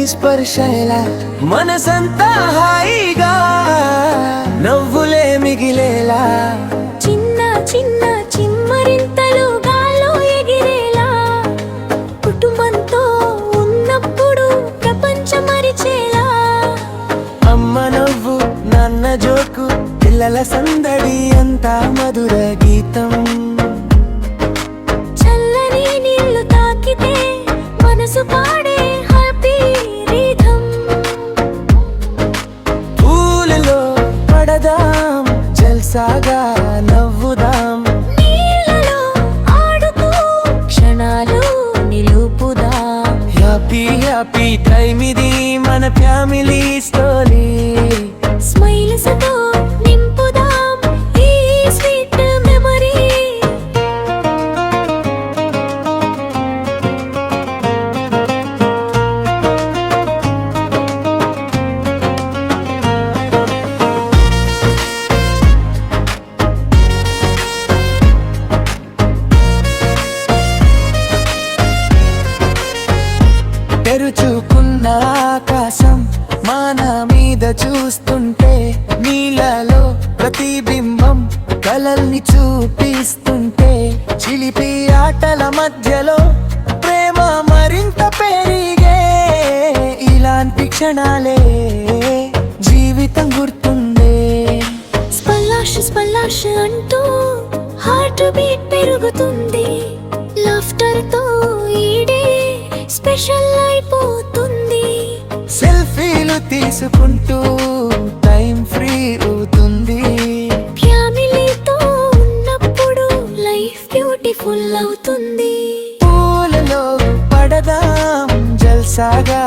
స్పర్శలా మనసంతా హాయిగా నవ్వులే మిగిలేలా చిన్న చిన్న చిమ్మరింతలు గాల్లో ఎగిరేలా కుటుంబంతో ఉన్నప్పుడు ప్రపంచం మరిచేలా అమ్మ నవ్వు నాన్న జోకు పిల్లల సందడి అంతా మధుర గీతం చల్లని నీళ్లు తాకితే మనసు పాడే హ్యాపీ రీథం పూలలో పడదాం జల్సాగా నవ్వుదాం నీళ్ళలో ఆడుతూ క్షణాలు నిలుపుదాం హ్యాపీ హ్యాపీ టైం ఇది మన ఫ్యామిలీ స్టోరీ స్మైల్స్తో నింపుదాం ఈ స్వీట్ మెమరీ తెరుచుకున్న ఆకాశం మన మీద చూస్తుంటే నీళ్ళలో ప్రతిబింబం కలల్ని చూపిస్తుంటే చిలిపి ఆటల మధ్యలో ప్రేమ మరింత పెరిగే ఇలాంటి క్షణాలే జీవితం గుర్తుండే స్పలాష్ స్పలాష్ అంటూ హార్ట్ బీట్ పెరుగుతుంది లాఫ్టర్ తో ఈ డే స్పెషల్ అయిపోతుంది సెల్ఫీలు తీసుకుంటూ టైం ఫ్రీ అవుతుంది ఫ్యామిలీతో ఉన్నప్పుడు లైఫ్ బ్యూటిఫుల్ అవుతుంది పూలలో పడదాం జల్సాగా